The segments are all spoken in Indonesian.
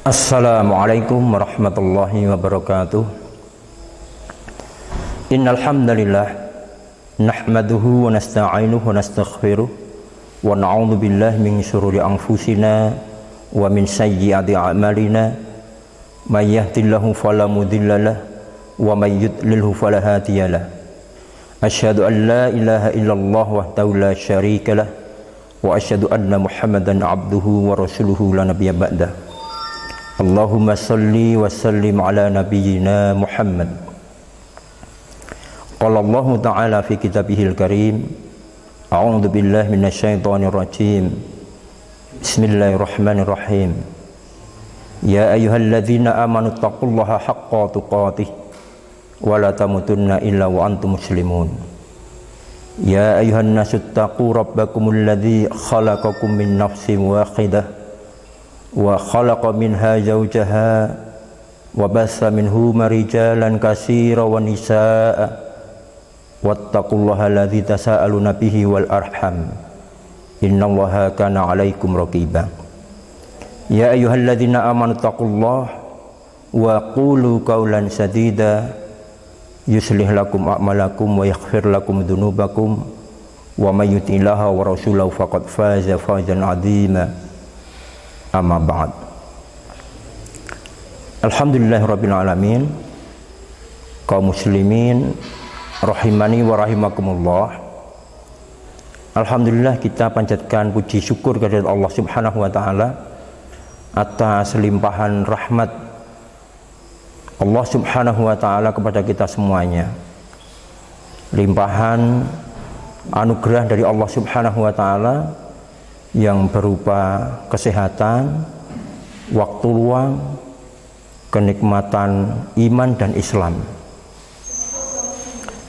Assalamualaikum warahmatullahi wabarakatuh. Innal hamdalillah nahmaduhu wa nasta'inuhu wa nastaghfiruh wa na'udzu billahi min syururi anfusina wa min sayyiati a'malina may yahdihillahu fala mudhillalah wa may yudlilhu fala hadiyalah. Asyhadu an la ilaha illallah wahdahu la syarikalah wa asyhadu anna Muhammadan abduhu wa rasuluhu la nabiyya ba'dah. Allahumma salli wa sallim ala nabiyyina Muhammad. Qala Allah ta'ala fi kitabihil karim, a'udzu billahi minasyaitonir rajim. Bismillahirrahmanirrahim. Ya ayyuhalladzina amanu taqullaha haqqa tuqatih wa la tamutunna illa wa antum muslimun. Ya ayyuhan nasu taqu rabbakumul ladzi khalaqakum min nafsin wahidah wa khalaqa minha zawjaha wa bassa minhuma rijalan katsiran wa nisaa'a wattaqullaha alladzi tasaaluna bihi wal arham innallaha kana 'alaikum raqiba. Ya ayyuhalladzina amanu taqullaha wa qulu qawlan sadida yuslih lakum a'malakum wa yaghfir lakum dzunubakum wa may yuti'illaha wa rasulahu faqad faza fawzan 'azima. Amma ba'd. Alhamdulillahirabbil alamin. Kaum muslimin rahimani wa rahimakumullah. Alhamdulillah, kita panjatkan puji syukur kepada Allah Subhanahu wa taala atas limpahan rahmat Allah Subhanahu wa taala kepada kita semuanya. Limpahan anugerah dari Allah Subhanahu wa taala yang berupa kesehatan, waktu luang, kenikmatan iman dan Islam.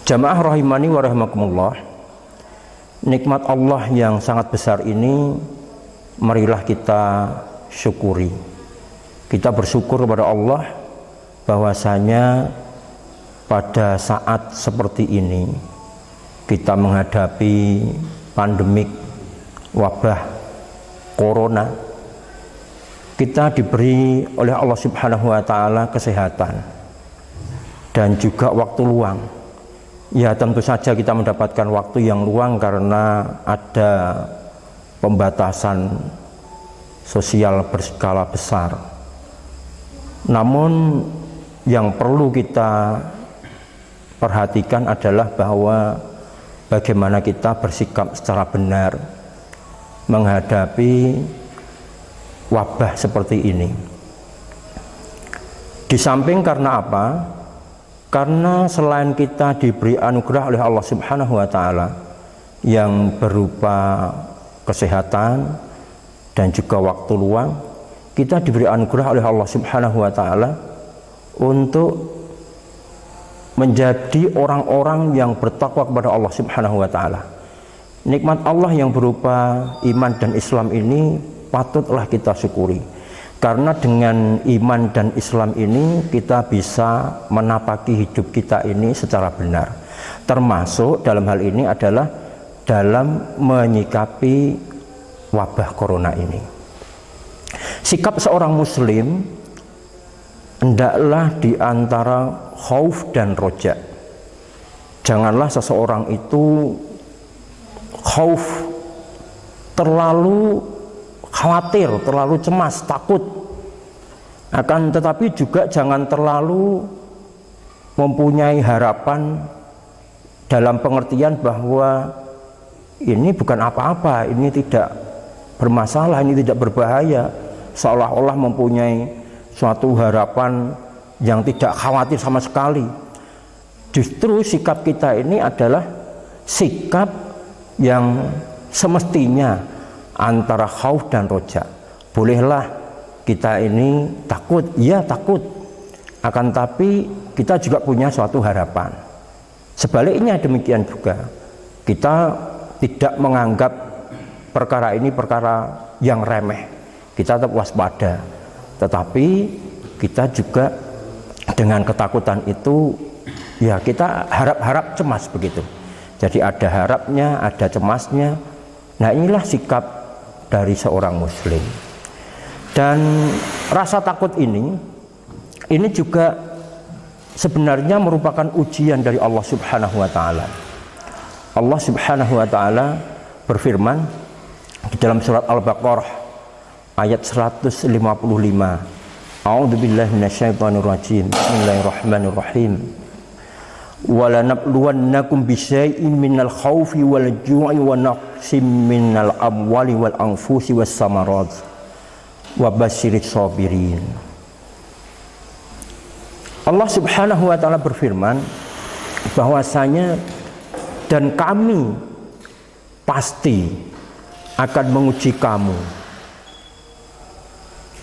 Jamaah rahimani wa rahimakumullah, nikmat Allah yang sangat besar ini marilah kita syukuri. Kita bersyukur kepada Allah bahwasanya pada saat seperti ini kita menghadapi pandemik wabah Corona, kita diberi oleh Allah Subhanahu wa taala kesehatan dan juga waktu luang. Ya, tentu saja kita mendapatkan waktu yang luang karena ada pembatasan sosial berskala besar. Namun yang perlu kita perhatikan adalah bahwa bagaimana kita bersikap secara benar menghadapi wabah seperti ini. Di samping karena apa? Karena selain kita diberi anugerah oleh Allah Subhanahu wa taala yang berupa kesehatan dan juga waktu luang, kita diberi anugerah oleh Allah Subhanahu wa taala untuk menjadi orang-orang yang bertakwa kepada Allah Subhanahu wa taala. Nikmat Allah yang berupa iman dan Islam ini patutlah kita syukuri. Karena dengan iman dan Islam ini kita bisa menapaki hidup kita ini secara benar. Termasuk dalam hal ini adalah dalam menyikapi wabah corona ini. Sikap seorang muslim hendaklah di antara khauf dan roja. Janganlah seseorang itu khauf, terlalu khawatir, terlalu cemas, takut. Akan tetapi juga jangan terlalu mempunyai harapan dalam pengertian bahwa ini bukan apa-apa, ini tidak bermasalah, ini tidak berbahaya, seolah-olah mempunyai suatu harapan yang tidak khawatir sama sekali. Justru sikap kita ini adalah sikap yang semestinya antara khauf dan roja. Bolehlah kita ini takut, ya takut, akan tapi kita juga punya suatu harapan. Sebaliknya demikian juga, kita tidak menganggap perkara ini perkara yang remeh, kita tetap waspada, tetapi kita juga dengan ketakutan itu ya kita harap-harap cemas begitu. Jadi ada harapnya, ada cemasnya. Nah, inilah sikap dari seorang muslim. Dan rasa takut ini juga sebenarnya merupakan ujian dari Allah Subhanahu wa taala. Allah Subhanahu wa taala berfirman di dalam surat Al-Baqarah ayat 155. A'udzubillahi minasyaitonir rajim. Bismillahirrahmanirrahim. Wala nabluwannakum bisyai'in minal khaufi wal ju'i wa naqsim minal amwali wal anfusi was samarat wa basyiris sabirin. Allah Subhanahu wa taala berfirman bahwasanya dan kami pasti akan menguji kamu.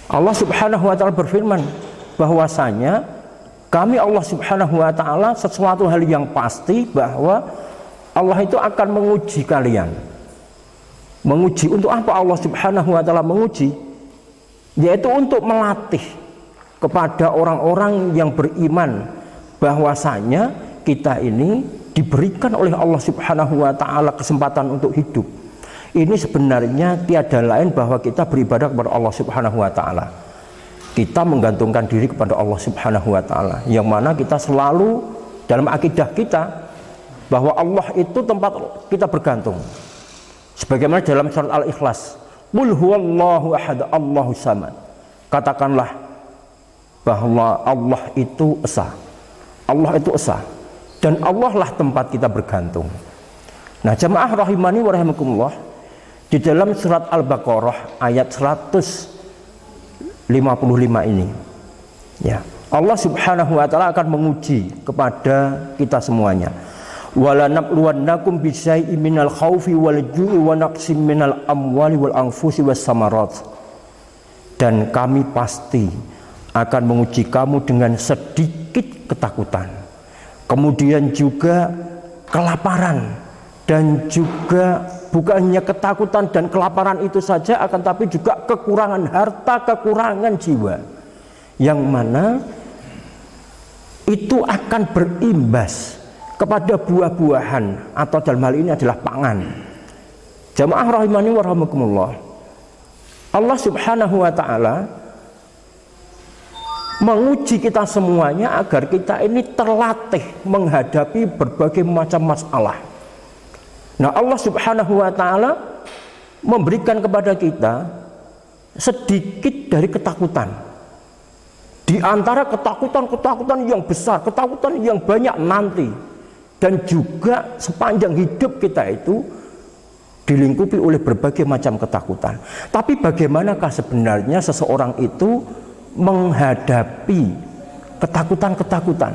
Allah Subhanahu wa taala berfirman bahwasanya kami Allah Subhanahu wa taala sesuatu hal yang pasti bahwa Allah itu akan menguji kalian. Menguji untuk apa Allah Subhanahu wa taala menguji? Yaitu untuk melatih kepada orang-orang yang beriman bahwasanya kita ini diberikan oleh Allah Subhanahu wa taala kesempatan untuk hidup. Ini sebenarnya tiada lain bahwa kita beribadah kepada Allah Subhanahu wa taala. Kita menggantungkan diri kepada Allah Subhanahu wa taala, yang mana kita selalu dalam akidah kita bahwa Allah itu tempat kita bergantung. Sebagaimana dalam surat Al-Ikhlas, qul huwallahu ahad Allahus samad. Katakanlah bahwa Allah itu esa. Allah itu esa dan Allah lah tempat kita bergantung. Nah, jamaah rahimani wa rahimakumullah, di dalam surat Al-Baqarah ayat 155 ini ya, Allah Subhanahu wa taala akan menguji kepada kita semuanya. Wala nabluwannakum bisyai'in minal khaufi wal ju'i wa naqsim minal amwali wal anfusi was samarat. Dan kami pasti akan menguji kamu dengan sedikit ketakutan, kemudian juga kelaparan, dan juga bukan hanya ketakutan dan kelaparan itu saja, akan tapi juga kekurangan harta, kekurangan jiwa, yang mana itu akan berimbas kepada buah-buahan atau dalam hal ini adalah pangan. Jamaah rahimani wa rahimakumullah, Allah Subhanahu wa taala menguji kita semuanya agar kita ini terlatih menghadapi berbagai macam masalah. Nah, Allah Subhanahu wa taala memberikan kepada kita sedikit dari ketakutan. Di antara ketakutan yang besar, ketakutan yang banyak nanti, dan juga sepanjang hidup kita itu dilingkupi oleh berbagai macam ketakutan. Tapi bagaimanakah sebenarnya seseorang itu menghadapi ketakutan-ketakutan?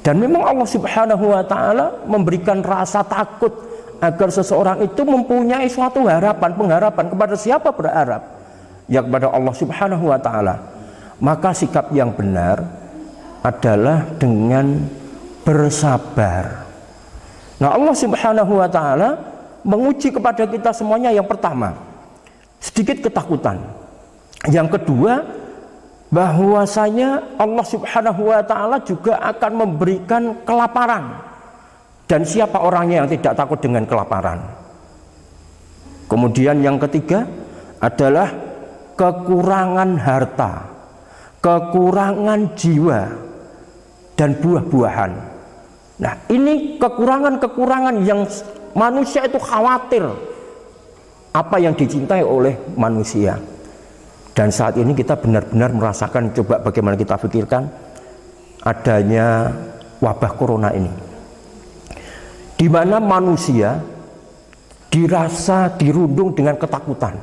Dan memang Allah Subhanahu wa taala memberikan rasa takut agar seseorang itu mempunyai suatu harapan, pengharapan. Kepada siapa berharap? Ya, kepada Allah Subhanahu wa taala. Maka sikap yang benar adalah dengan bersabar. Nah, Allah Subhanahu wa taala menguji kepada kita semuanya, yang pertama sedikit ketakutan, yang kedua bahwasanya Allah Subhanahu wa taala juga akan memberikan kelaparan. Dan siapa orangnya yang tidak takut dengan kelaparan? Kemudian yang ketiga adalah kekurangan harta, kekurangan jiwa, dan buah-buahan. Nah, ini kekurangan-kekurangan yang manusia itu khawatir apa yang dicintai oleh manusia. Dan saat ini kita benar-benar merasakan, coba bagaimana kita pikirkan adanya wabah corona ini, di mana manusia dirasa dirundung dengan ketakutan,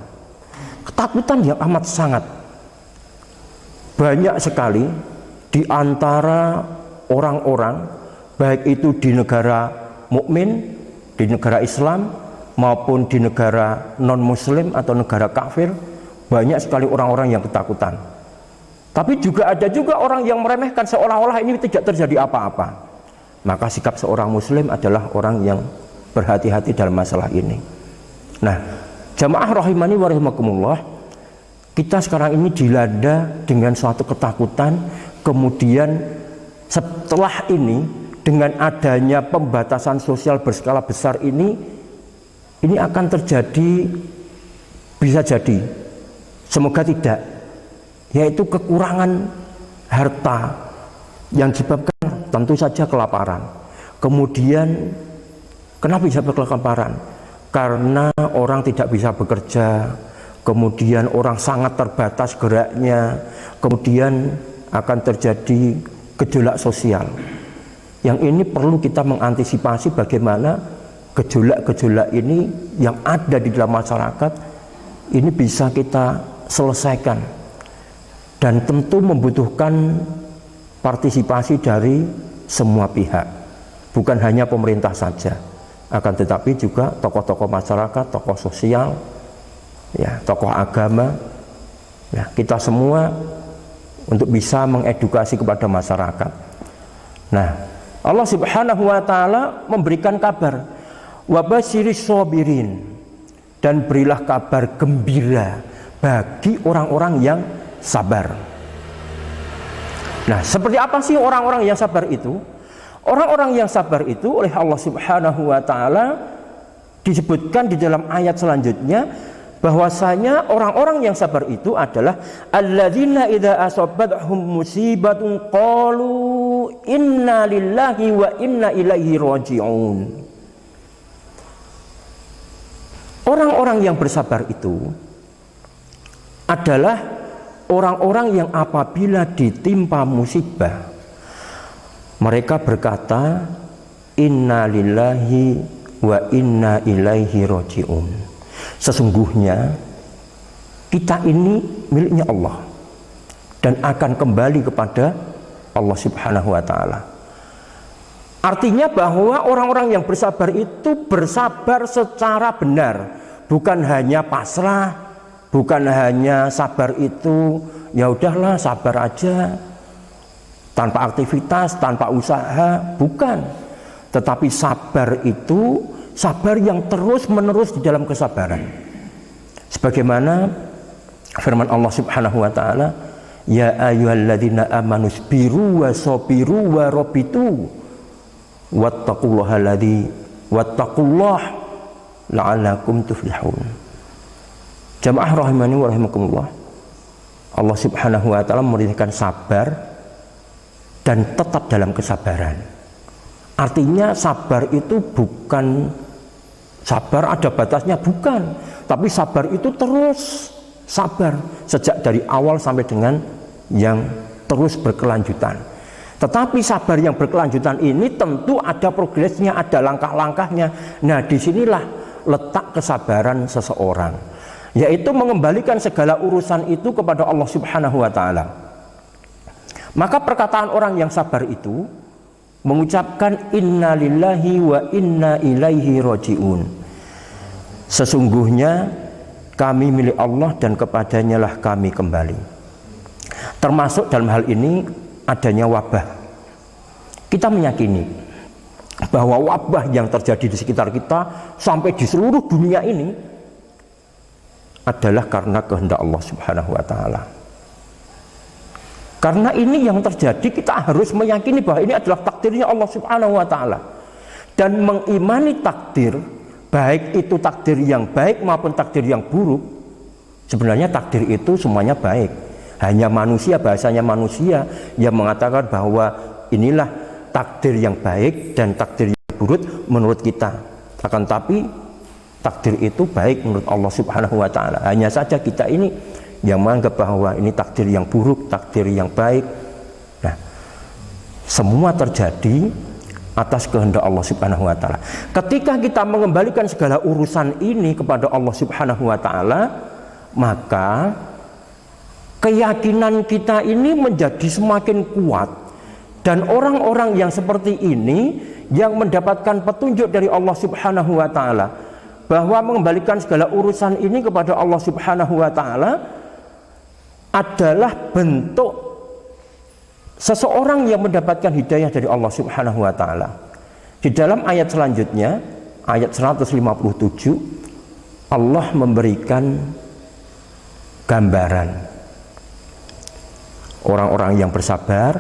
ketakutan yang amat sangat. Banyak sekali di antara orang-orang, baik itu di negara mukmin, di negara Islam, maupun di negara non-Muslim atau negara kafir, banyak sekali orang-orang yang ketakutan. Tapi juga ada juga orang yang meremehkan seolah-olah ini tidak terjadi apa-apa. Maka sikap seorang muslim adalah orang yang berhati-hati dalam masalah ini. Nah, jamaah rahimani wa rahimakumullah, kita sekarang ini dilanda dengan suatu ketakutan. Kemudian setelah ini, dengan adanya pembatasan sosial berskala besar ini akan terjadi, bisa jadi, semoga tidak, yaitu kekurangan harta yang disebabkan tentu saja kelaparan. Kemudian kenapa bisa kelaparan? Karena orang tidak bisa bekerja, kemudian orang sangat terbatas geraknya, kemudian akan terjadi gejolak sosial. Yang ini perlu kita mengantisipasi bagaimana gejolak-gejolak ini yang ada di dalam masyarakat ini bisa kita selesaikan, dan tentu membutuhkan partisipasi dari semua pihak, bukan hanya pemerintah saja, akan tetapi juga tokoh-tokoh masyarakat, tokoh sosial, ya, tokoh agama, ya, kita semua untuk bisa mengedukasi kepada masyarakat. Nah, Allah Subhanahu wa taala memberikan kabar, wabasyiris sabirin, dan berilah kabar gembira bagi orang-orang yang sabar. Nah, seperti apa sih orang-orang yang sabar itu? Orang-orang yang sabar itu oleh Allah Subhanahu wa taala disebutkan di dalam ayat selanjutnya bahwasanya orang-orang yang sabar itu adalah alladzina idza asabathum musibatun qalu inna lillahi wa inna ilaihi raji'un. Orang-orang yang bersabar itu adalah orang-orang yang apabila ditimpa musibah mereka berkata inna lillahi wa inna ilaihi raji'un. Sesungguhnya kita ini miliknya Allah dan akan kembali kepada Allah Subhanahu wa taala. Artinya bahwa orang-orang yang bersabar itu bersabar secara benar, bukan hanya pasrah, bukan hanya sabar itu ya udahlah sabar aja tanpa aktivitas, tanpa usaha, bukan. Tetapi sabar itu sabar yang terus-menerus di dalam kesabaran. Sebagaimana firman Allah Subhanahu wa taala, ya ayyuhalladzina amanu sabiru wa sabiru wa rabitu wattaqullaha la'allakum tuflihun. Jamaah rahimani wa rahimakumullah. Allah Subhanahu wa taala memerintahkan sabar dan tetap dalam kesabaran. Artinya sabar itu bukan sabar ada batasnya, bukan, tapi sabar itu terus sabar sejak dari awal sampai dengan yang terus berkelanjutan. Tetapi sabar yang berkelanjutan ini tentu ada progresnya, ada langkah-langkahnya. Nah, disinilah letak kesabaran seseorang, yaitu mengembalikan segala urusan itu kepada Allah Subhanahu wa taala. Maka perkataan orang yang sabar itu mengucapkan inna lillahi wa inna ilaihi raji'un. Sesungguhnya kami milik Allah dan kepadanya lah kami kembali. Termasuk dalam hal ini adanya wabah. Kita meyakini bahwa wabah yang terjadi di sekitar kita sampai di seluruh dunia ini adalah karena kehendak Allah Subhanahu wa taala. Karena ini yang terjadi, kita harus meyakini bahwa ini adalah takdirnya Allah Subhanahu wa taala dan mengimani takdir, baik itu takdir yang baik maupun takdir yang buruk. Sebenarnya takdir itu semuanya baik. Hanya manusia, bahasanya manusia yang mengatakan bahwa inilah takdir yang baik dan takdir yang buruk menurut kita. Akan tapi takdir itu baik menurut Allah Subhanahu wa taala. Hanya saja kita ini yang menganggap bahwa ini takdir yang buruk, takdir yang baik. Nah, semua terjadi atas kehendak Allah Subhanahu wa taala. Ketika kita mengembalikan segala urusan ini kepada Allah Subhanahu wa taala, maka keyakinan kita ini menjadi semakin kuat, dan orang-orang yang seperti ini yang mendapatkan petunjuk dari Allah Subhanahu wa taala bahwa mengembalikan segala urusan ini kepada Allah Subhanahu wa taala adalah bentuk seseorang yang mendapatkan hidayah dari Allah Subhanahu wa taala. Di dalam ayat selanjutnya, ayat 157, Allah memberikan gambaran orang-orang yang bersabar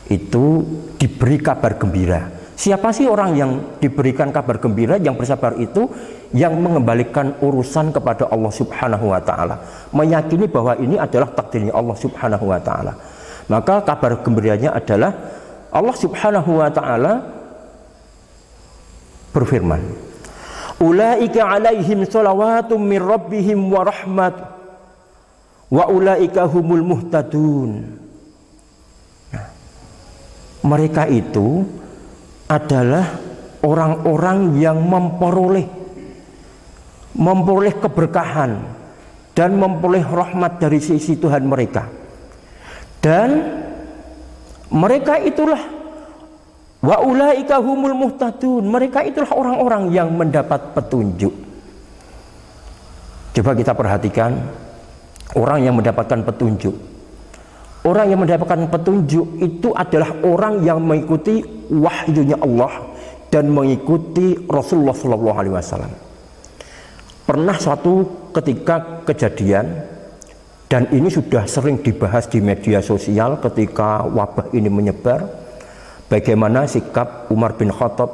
itu diberi kabar gembira. Siapa sih orang yang diberikan kabar gembira, yang bersabar itu, yang mengembalikan urusan kepada Allah Subhanahu wa ta'ala, meyakini bahwa ini adalah takdirnya Allah Subhanahu wa ta'ala. Maka kabar gembiranya adalah Allah Subhanahu wa ta'ala berfirman, ulaika alaihim shalawatum min rabbihim wa rahmat wa ulaika humul muhtadun. Nah, mereka itu adalah orang-orang yang memperoleh keberkahan dan memperoleh rahmat dari sisi Tuhan mereka, dan mereka itulah wa ulaika humul muhtadun, mereka itulah orang-orang yang mendapat petunjuk. Coba kita perhatikan orang yang mendapatkan petunjuk. Orang yang mendapatkan petunjuk itu adalah orang yang mengikuti wahyunya Allah dan mengikuti Rasulullah SAW. Pernah suatu ketika kejadian, dan ini sudah sering dibahas di media sosial ketika wabah ini menyebar, bagaimana sikap Umar bin Khattab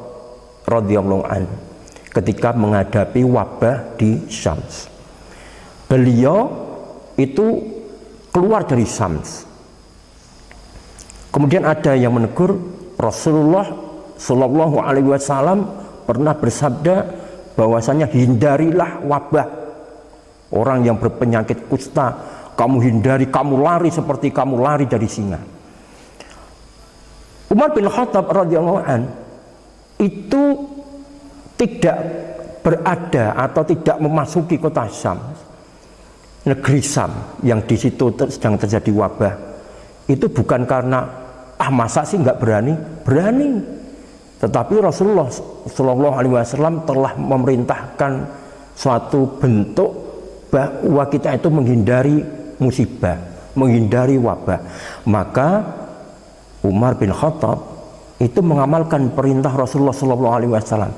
radhiyallahu an ketika menghadapi wabah di Syams. Beliau itu keluar dari Syams. Kemudian ada yang menegur. Rasulullah Shallallahu Alaihi Wasallam pernah bersabda bahwasanya hindarilah wabah. Orang yang berpenyakit kusta, kamu hindari, kamu lari seperti kamu lari dari singa. Umar bin Khattab radhiyallahu an itu tidak berada atau tidak memasuki kota Syam, negeri Syam yang di situ sedang terjadi wabah. Itu bukan karena masa sih nggak berani, tetapi Rasulullah Shallallahu Alaihi Wasallam telah memerintahkan suatu bentuk bahwa kita itu menghindari musibah, menghindari wabah. Maka Umar bin Khattab itu mengamalkan perintah Rasulullah Shallallahu Alaihi Wasallam.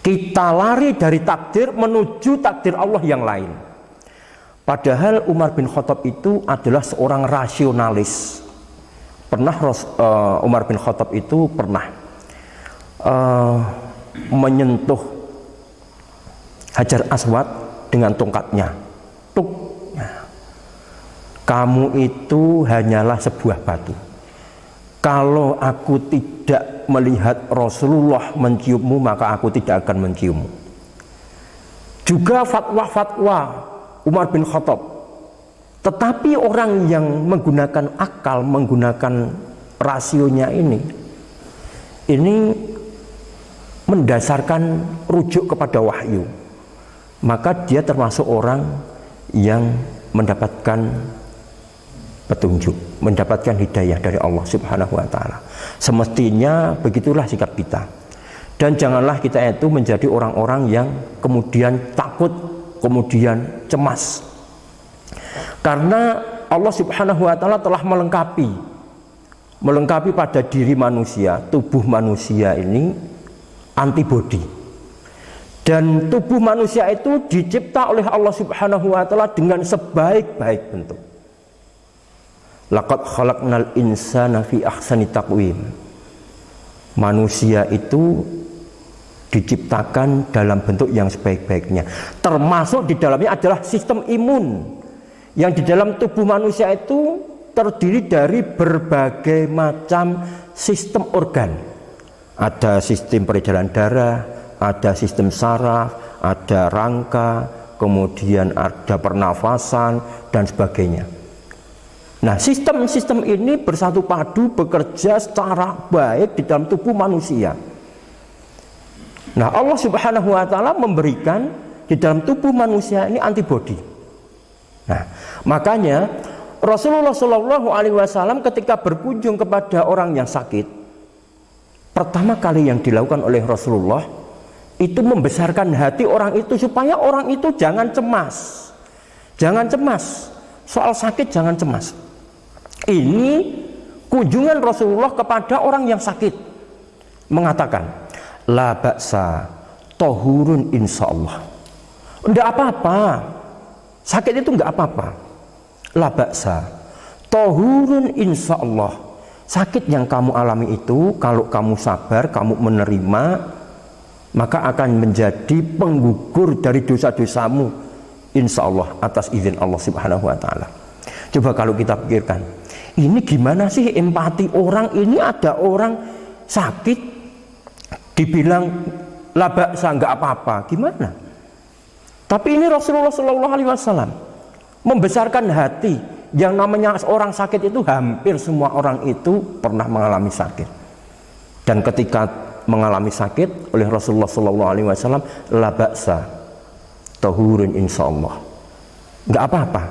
Kita lari dari takdir menuju takdir Allah yang lain. Padahal Umar bin Khattab itu adalah seorang rasionalis. Umar bin Khattab itu pernah menyentuh Hajar Aswad dengan tongkatnya. Tuk. Kamu itu hanyalah sebuah batu. Kalau aku tidak melihat Rasulullah menciummu, maka aku tidak akan menciummu. Juga fatwa-fatwa Umar bin Khattab. Tetapi orang yang menggunakan akal, menggunakan rasionya ini mendasarkan rujuk kepada wahyu, maka dia termasuk orang yang mendapatkan petunjuk, mendapatkan hidayah dari Allah Subhanahu wa ta'ala. Semestinya begitulah sikap kita. Dan janganlah kita itu menjadi orang-orang yang kemudian takut, kemudian cemas. Karena Allah Subhanahu wa ta'ala telah melengkapi pada diri manusia, tubuh manusia ini antibodi. Dan tubuh manusia itu dicipta oleh Allah Subhanahu wa ta'ala dengan sebaik-baik bentuk. Laqad khalaqnal insana fi ahsani taqwim. Manusia itu diciptakan dalam bentuk yang sebaik-baiknya. Termasuk di dalamnya adalah sistem imun, yang di dalam tubuh manusia itu terdiri dari berbagai macam sistem organ. Ada sistem peredaran darah, ada sistem saraf, ada rangka, kemudian ada pernafasan dan sebagainya. Nah, sistem-sistem ini bersatu padu bekerja secara baik di dalam tubuh manusia. Nah, Allah Subhanahu wa ta'ala memberikan di dalam tubuh manusia ini antibodi. Nah, makanya Rasulullah Shallallahu Alaihi Wasallam ketika berkunjung kepada orang yang sakit, pertama kali yang dilakukan oleh Rasulullah itu membesarkan hati orang itu supaya orang itu jangan cemas. Jangan cemas. Soal sakit jangan cemas. Ini kunjungan Rasulullah kepada orang yang sakit, mengatakan, la ba'sa tohurun insyaallah. Enggak apa-apa. Sakit itu enggak apa-apa. La ba'sa tohurun insyaallah. sakit yang kamu alami itu kalau kamu sabar, kamu menerima, maka akan menjadi penggugur dari dosa-dosamu, insya Allah, atas izin Allah Subhanahu wa Ta'ala. Coba kalau kita pikirkan, ini gimana sih empati orang? Ini ada orang sakit, dibilang labak nggak apa-apa, gimana? Tapi ini Rasulullah SAW membesarkan hati. Yang namanya orang sakit itu hampir semua orang itu pernah mengalami sakit. Dan ketika mengalami sakit oleh Rasulullah SAW, la ba'sa tahurun insyaallah. Nggak apa-apa,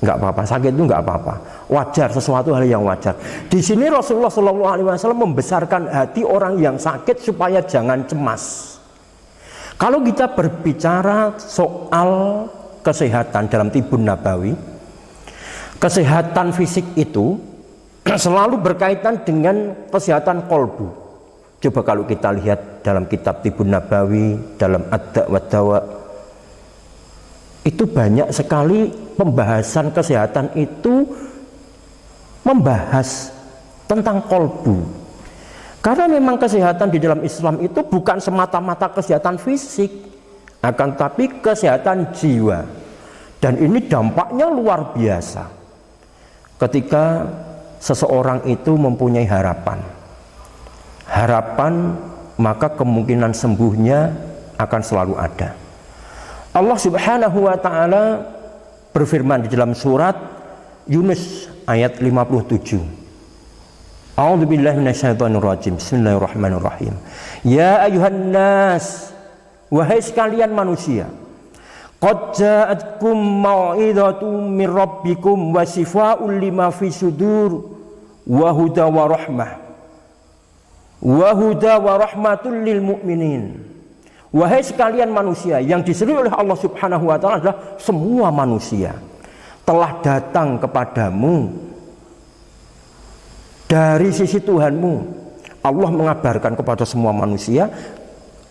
nggak apa-apa. Sakit itu nggak apa-apa. Wajar, sesuatu hal yang wajar. Di sini Rasulullah SAW membesarkan hati orang yang sakit supaya jangan cemas. Kalau kita berbicara soal kesehatan dalam Tibun Nabawi, kesehatan fisik itu selalu berkaitan dengan kesehatan kolbu. Coba kalau kita lihat dalam kitab Tibun Nabawi, dalam Ad-Da' wa Dawa, itu banyak sekali pembahasan kesehatan itu membahas tentang kolbu. Karena memang kesehatan di dalam Islam itu bukan semata-mata kesehatan fisik, akan tapi kesehatan jiwa. Dan ini dampaknya luar biasa. Ketika seseorang itu mempunyai harapan, maka kemungkinan sembuhnya akan selalu ada. Allah Subhanahu wa Ta'ala berfirman di dalam surat Yunus ayat 57. A'udzubillahi minasyaitonirrajim. Bismillahirrahmanirrahim. Ya ayuhan nas, wahai sekalian manusia, qad ja'atkum mau'izatum mir rabbikum wa shifaa'un lima fi sudur wa huda wa rahmah wa huda wa rahmatul lil mu'minin. Wahai sekalian manusia, yang diseru oleh Allah Subhanahu wa Ta'ala adalah semua manusia, telah datang kepadamu dari sisi Tuhanmu. Allah mengabarkan kepada semua manusia,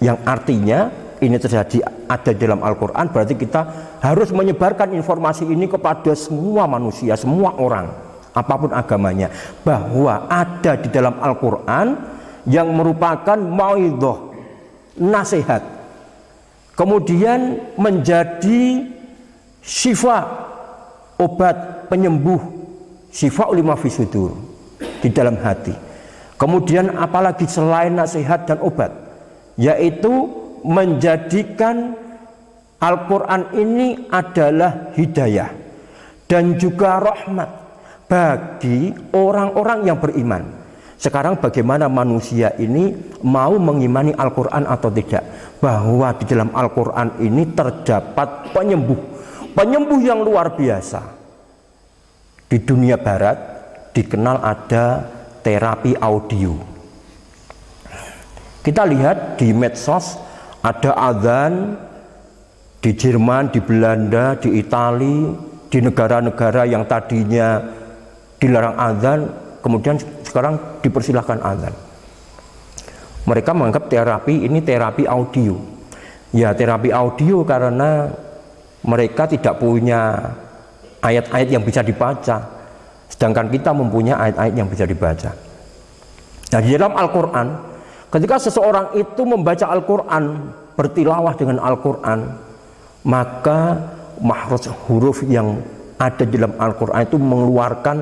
yang artinya ini terjadi ada dalam Al-Quran, berarti kita harus menyebarkan informasi ini kepada semua manusia, semua orang, apapun agamanya, bahwa ada di dalam Al-Quran yang merupakan mau'idhah, nasihat, kemudian menjadi syifa, obat penyembuh, syifa lima fi sudur, di dalam hati. Kemudian apalagi selain nasihat dan obat, yaitu menjadikan Al-Quran ini adalah hidayah dan juga rahmat bagi orang-orang yang beriman. Sekarang bagaimana manusia ini mau mengimani Al-Quran atau tidak? Bahwa di dalam Al-Quran ini terdapat penyembuh yang luar biasa. Di dunia barat dikenal ada terapi audio. Kita lihat di medsos ada adzan di Jerman, di Belanda, di Italia, di negara-negara yang tadinya dilarang adzan, kemudian sekarang dipersilahkan adzan. Mereka menganggap terapi ini terapi audio. Ya, terapi audio karena mereka tidak punya ayat-ayat yang bisa dibaca, sedangkan kita mempunyai ayat-ayat yang bisa dibaca. Nah, di dalam Al-Quran, ketika seseorang itu membaca Al-Quran, bertilawah dengan Al-Quran, maka makhraj huruf yang ada di dalam Al-Quran itu mengeluarkan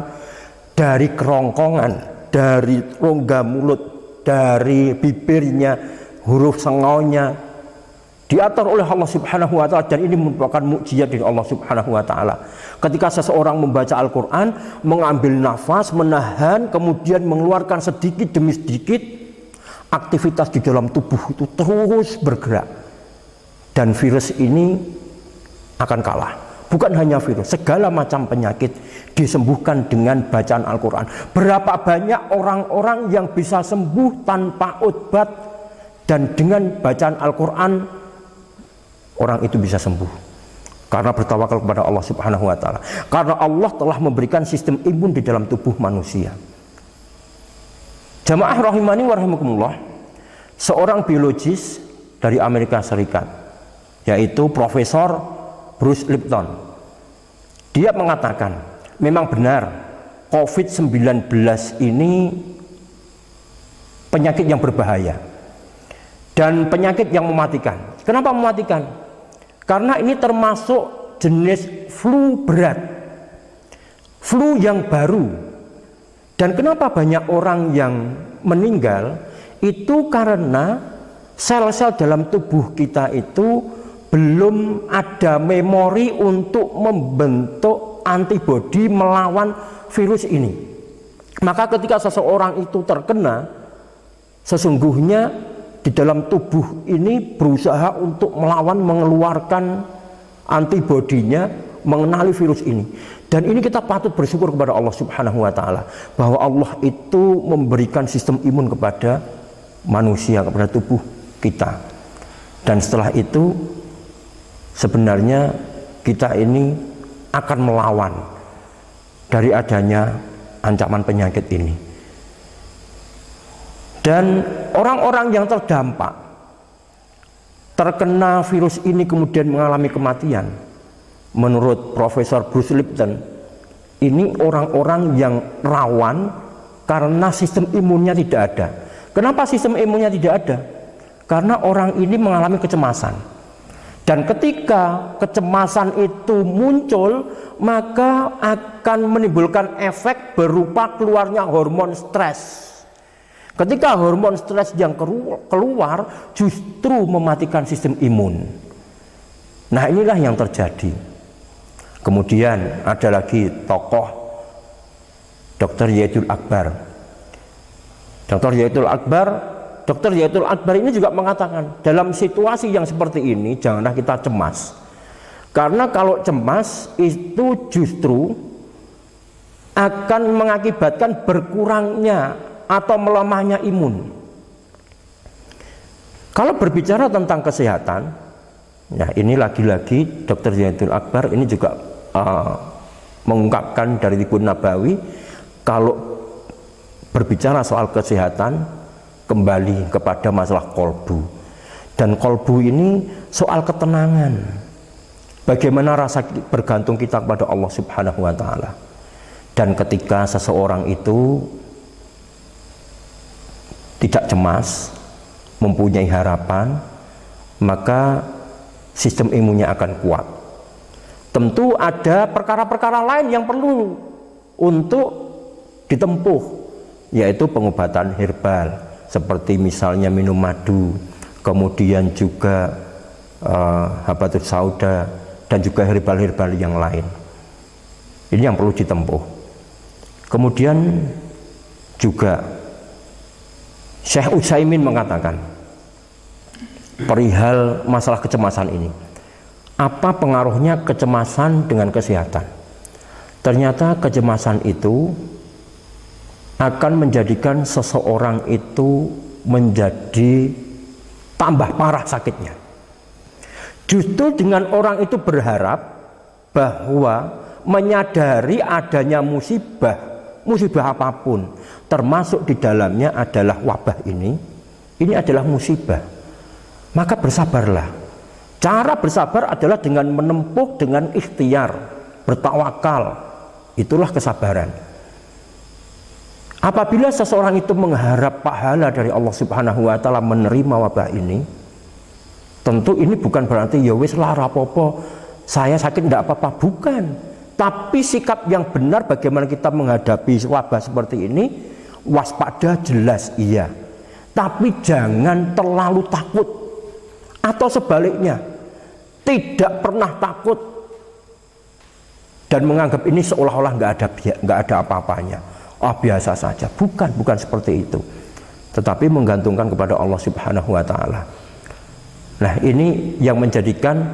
dari kerongkongan, dari rongga mulut, dari bibirnya, huruf sengaunya diatur oleh Allah Subhanahu wa Ta'ala, dan ini merupakan mukjizat dari Allah Subhanahu wa Ta'ala. Ketika seseorang membaca Al-Quran, mengambil nafas, menahan, kemudian mengeluarkan sedikit demi sedikit, aktivitas di dalam tubuh itu terus bergerak, dan virus ini akan kalah. Bukan hanya virus, segala macam penyakit disembuhkan dengan bacaan Al-Quran. Berapa banyak orang-orang yang bisa sembuh tanpa obat, dan dengan bacaan Al-Quran orang itu bisa sembuh karena bertawakal kepada Allah Subhanahu wa Ta'ala. Karena Allah telah memberikan sistem imun di dalam tubuh manusia. Jamaah rahimani wa rahimakumullah, seorang biologis dari Amerika Serikat, yaitu Profesor Bruce Lipton, dia mengatakan memang benar COVID-19 ini penyakit yang berbahaya dan penyakit yang mematikan. Kenapa mematikan? Karena ini termasuk jenis flu berat, flu yang baru. Dan kenapa banyak orang yang meninggal? Itu karena sel-sel dalam tubuh kita itu belum ada memori untuk membentuk antibodi melawan virus ini. Maka ketika seseorang itu terkena, sesungguhnya di dalam tubuh ini berusaha untuk melawan, mengeluarkan antibodinya, mengenali virus ini. Dan ini kita patut bersyukur kepada Allah Subhanahu wa taala bahwa Allah itu memberikan sistem imun kepada manusia, kepada tubuh kita. Dan setelah itu sebenarnya kita ini akan melawan dari adanya ancaman penyakit ini. Dan orang-orang yang terdampak terkena virus ini kemudian mengalami kematian, menurut Profesor Bruce Lipton, ini orang-orang yang rawan karena sistem imunnya tidak ada. Kenapa sistem imunnya tidak ada? Karena orang ini mengalami kecemasan. Dan ketika kecemasan itu muncul, maka akan menimbulkan efek berupa keluarnya hormon stres. Ketika hormon stres yang keluar justru mematikan sistem imun. Nah, inilah yang terjadi. Kemudian ada lagi tokoh Dr. Yaitul Akbar. Dr. Yaitul Akbar ini juga mengatakan, dalam situasi yang seperti ini janganlah kita cemas. Karena kalau cemas itu justru akan mengakibatkan berkurangnya atau melemahnya imun. Kalau berbicara tentang kesehatan, ya ini lagi-lagi Dr. Yaitul Akbar ini juga mengungkapkan dari Tibbun Nabawi, kalau berbicara soal kesehatan kembali kepada masalah kolbu. Dan kolbu ini soal ketenangan. Bagaimana rasa bergantung kita kepada Allah Subhanahu wa taala. Dan ketika seseorang itu tidak cemas, mempunyai harapan, maka sistem imunnya akan kuat. Tentu ada perkara-perkara lain yang perlu untuk ditempuh, yaitu pengobatan herbal, seperti misalnya minum madu, kemudian juga habatus sauda, dan juga herbal-herbal yang lain. Ini yang perlu ditempuh. Kemudian juga Syekh Utsaimin mengatakan perihal masalah kecemasan ini, apa pengaruhnya kecemasan dengan kesehatan? Ternyata kecemasan itu akan menjadikan seseorang itu menjadi tambah parah sakitnya. Justru dengan orang itu berharap bahwa menyadari adanya musibah apapun, termasuk di dalamnya adalah wabah ini adalah musibah, maka bersabarlah. Cara bersabar adalah dengan menempuh dengan ikhtiar, bertawakal. Itulah kesabaran. Apabila seseorang itu mengharap pahala dari Allah Subhanahu wa taala menerima wabah ini, tentu ini bukan berarti ya wis lah rapopo, saya sakit tidak apa-apa, bukan. Tapi sikap yang benar bagaimana kita menghadapi wabah seperti ini, waspada jelas iya. Tapi jangan terlalu takut, atau sebaliknya tidak pernah takut dan menganggap ini seolah-olah nggak ada apa-apanya. Biasa saja, bukan seperti itu, tetapi menggantungkan kepada Allah Subhanahu wa taala. Nah, ini yang menjadikan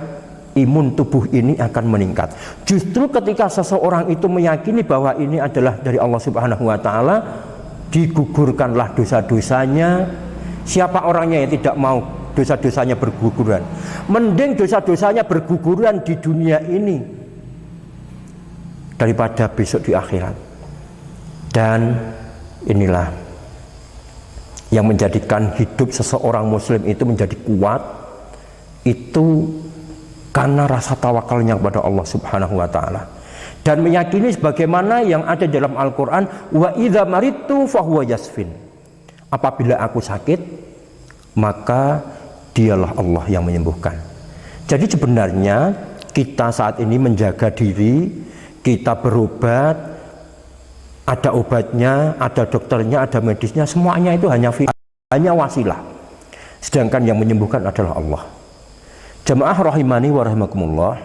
imun tubuh ini akan meningkat. Justru ketika seseorang itu meyakini bahwa ini adalah dari Allah Subhanahu wa taala, digugurkanlah dosa-dosanya. Siapa orangnya yang tidak mau dosa-dosanya berguguran? Mending dosa-dosanya berguguran di dunia ini daripada besok di akhirat. Dan inilah yang menjadikan hidup seseorang muslim itu menjadi kuat, itu karena rasa tawakalnya kepada Allah Subhanahu wa taala. dan meyakini sebagaimana yang ada dalam Al-Quran, wa idza maridtu fahuwa yasfin. Apabila aku sakit, maka dialah Allah yang menyembuhkan. Jadi sebenarnya kita saat ini menjaga diri, kita berobat, ada obatnya, ada dokternya, ada medisnya, semuanya itu hanya wasilah. Sedangkan yang menyembuhkan adalah Allah. Jamaah rahimani wa rahimakumullah,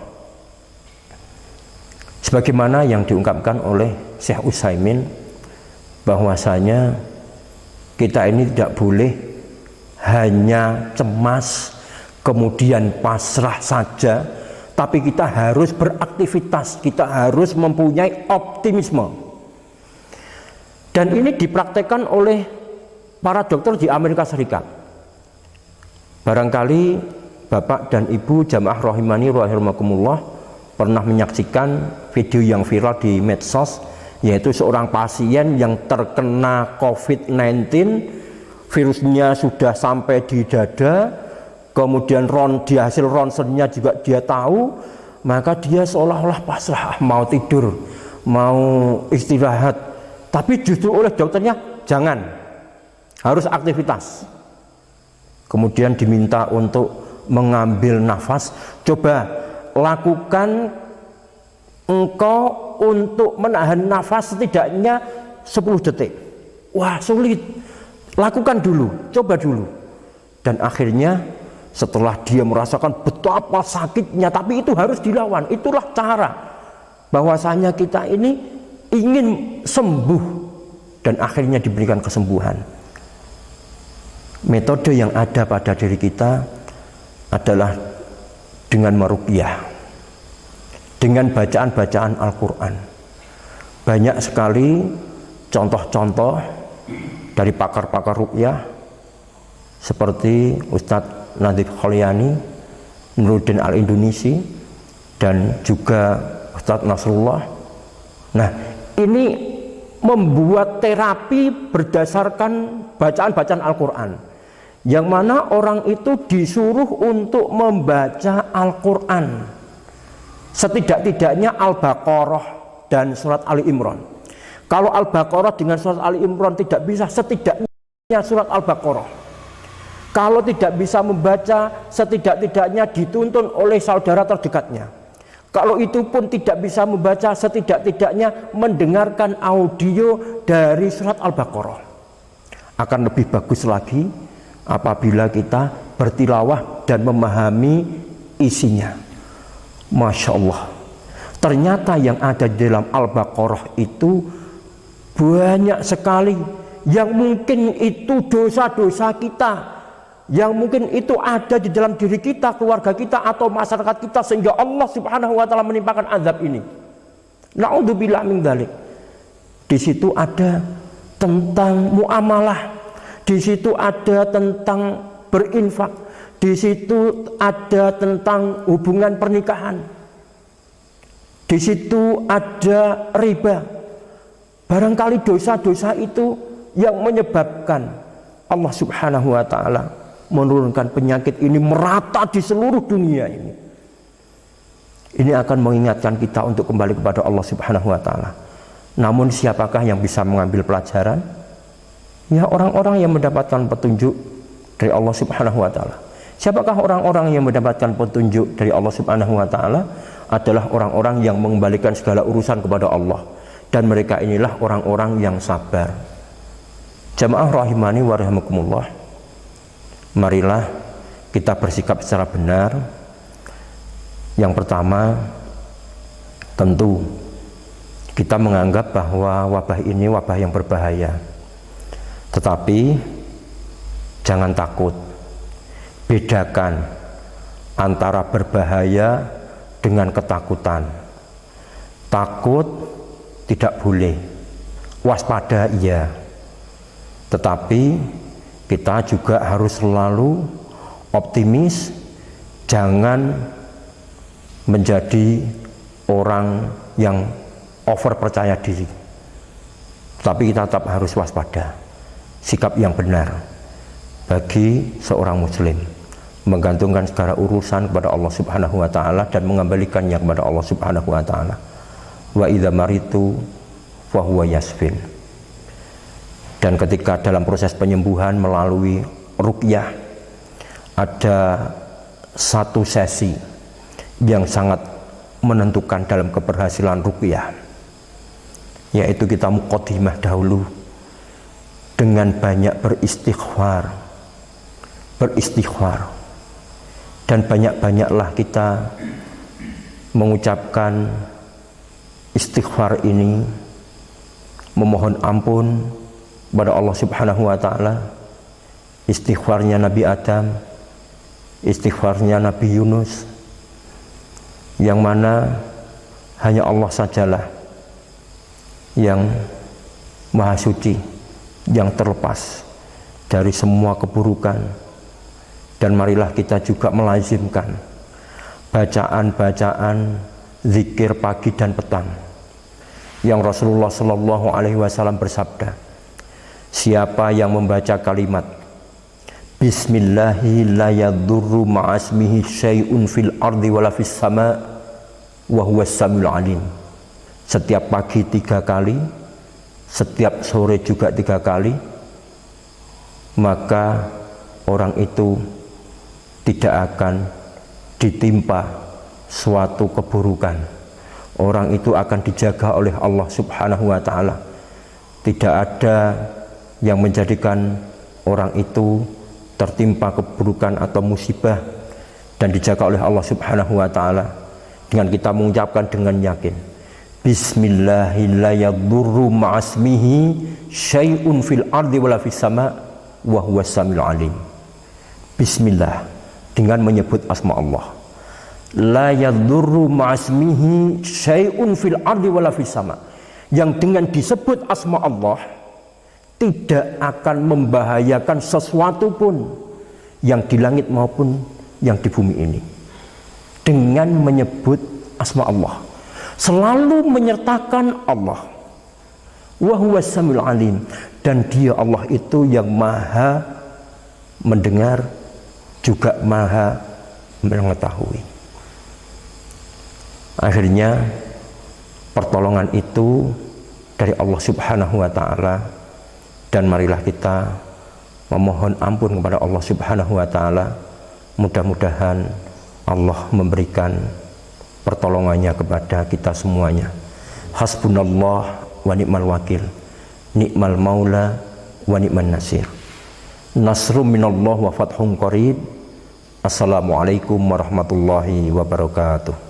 sebagaimana yang diungkapkan oleh Syekh Utsaimin, bahwasanya kita ini tidak boleh hanya cemas kemudian pasrah saja, tapi kita harus beraktivitas, kita harus mempunyai optimisme. Dan ini dipraktekkan oleh para dokter di Amerika Serikat. Barangkali Bapak dan Ibu jamaah rahimani rahimakumullah pernah menyaksikan video yang viral di medsos, yaitu seorang pasien yang terkena COVID-19, virusnya sudah sampai di dada, kemudian di hasil ronsennya juga dia tahu, maka dia seolah-olah pasrah, mau tidur, mau istirahat, tapi justru oleh dokternya jangan, harus aktivitas. Kemudian diminta untuk mengambil nafas, coba lakukan engkau untuk menahan nafas setidaknya 10 detik. Wah, sulit. Lakukan dulu, coba dulu. Dan akhirnya setelah dia merasakan betapa sakitnya, tapi itu harus dilawan. Itulah cara bahwasanya kita ini ingin sembuh dan akhirnya diberikan kesembuhan. Metode yang ada pada diri kita adalah dengan meruqyah, dengan bacaan-bacaan Al-Quran. Banyak sekali contoh-contoh dari pakar-pakar ruqyah seperti Ustadz Nadhif Kholyani, Nuruddin Al-Indonesi, dan juga Ustadz Nasrullah. Nah, ini membuat terapi berdasarkan bacaan-bacaan Al-Quran, yang mana orang itu disuruh untuk membaca Al-Quran setidak-tidaknya Al-Baqarah dan surat Ali Imran. Kalau Al-Baqarah dengan surat Ali Imran tidak bisa, setidaknya surat Al-Baqarah. Kalau tidak bisa membaca, setidak-tidaknya dituntun oleh saudara terdekatnya. Kalau itu pun tidak bisa membaca, setidak-tidaknya mendengarkan audio dari surat Al-Baqarah. Akan lebih bagus lagi apabila kita bertilawah dan memahami isinya. Masya Allah, ternyata yang ada di dalam Al-Baqarah itu banyak sekali yang mungkin itu dosa-dosa kita, yang mungkin itu ada di dalam diri kita, keluarga kita, atau masyarakat kita, sehingga Allah Subhanahu wa Ta'ala menimpakan azab ini. Na'udzubillah min dzalik. Di situ ada tentang muamalah, di situ ada tentang berinfak, di situ ada tentang hubungan pernikahan, di situ ada riba. Barangkali dosa-dosa itu yang menyebabkan Allah Subhanahu wa Ta'ala menurunkan penyakit ini merata di seluruh dunia ini. Ini akan mengingatkan kita untuk kembali kepada Allah Subhanahu wa Ta'ala. Namun siapakah yang bisa mengambil pelajaran? Ya, orang-orang yang mendapatkan petunjuk dari Allah Subhanahu wa Ta'ala. Siapakah orang-orang yang mendapatkan petunjuk dari Allah Subhanahu wa Ta'ala? Adalah orang-orang yang mengembalikan segala urusan kepada Allah, dan mereka inilah orang-orang yang sabar. Jamaah rahimani wa rahimakumullah, marilah kita bersikap secara benar. Yang pertama, tentu kita menganggap bahwa wabah ini wabah yang berbahaya, tetapi jangan takut. Bedakan antara berbahaya dengan ketakutan. Takut tidak boleh, waspada iya, tetapi kita juga harus selalu optimis. Jangan menjadi orang yang over percaya diri, tapi kita tetap harus waspada. Sikap yang benar bagi seorang muslim, menggantungkan segala urusan kepada Allah Subhanahu wa Ta'ala dan mengembalikannya kepada Allah Subhanahu wa Ta'ala. wa idza maritu fa huwa yasfin. Dan ketika dalam proses penyembuhan melalui ruqyah ada satu sesi yang sangat menentukan dalam keberhasilan ruqyah, yaitu kita muqaddimah dahulu dengan banyak beristighfar dan banyak-banyaklah kita mengucapkan istighfar ini, memohon ampun kepada Allah Subhanahu wa taala. Istighfarnya Nabi Adam, istighfarnya Nabi Yunus, yang mana hanya Allah sajalah yang maha suci, yang terlepas dari semua keburukan. Dan marilah kita juga melazimkan bacaan-bacaan zikir pagi dan petang yang Rasulullah Shallallahu Alaihi Wasallam bersabda, siapa yang membaca kalimat Bismillahi la yadurru ma'asmihi syai'un fil ardi wala fis sama' wa huwas samiul alim, setiap pagi 3 kali, setiap sore juga 3 kali, maka orang itu tidak akan ditimpa suatu keburukan. Orang itu akan dijaga oleh Allah Subhanahu wa taala. Tidak ada yang menjadikan orang itu tertimpa keburukan atau musibah, dan dijaga oleh Allah Subhanahu wa taala dengan kita mengucapkan dengan yakin Bismillahirrahmanirrahim ma'asmihi syai'un fil ardi wala fis sama' wa huwas samiul alim. Bismillah, dengan menyebut asma Allah. La yadurru ma'asmihi syai'un fil ardi wala fis sama', yang dengan disebut asma Allah tidak akan membahayakan sesuatu pun yang di langit maupun yang di bumi ini. Dengan menyebut asma Allah, selalu menyertakan Allah, wa huwas samiul alim, dan dia Allah itu yang maha mendengar juga maha mengetahui. Akhirnya pertolongan itu dari Allah Subhanahu wa taala, dan marilah kita memohon ampun kepada Allah Subhanahu wa taala. Mudah-mudahan Allah memberikan pertolongannya kepada kita semuanya. Hasbunallah wa ni'mal wakil, ni'mal maula wa ni'man nasir. Nasrum minallah wa fathun qarib. Assalamualaikum warahmatullahi wabarakatuh.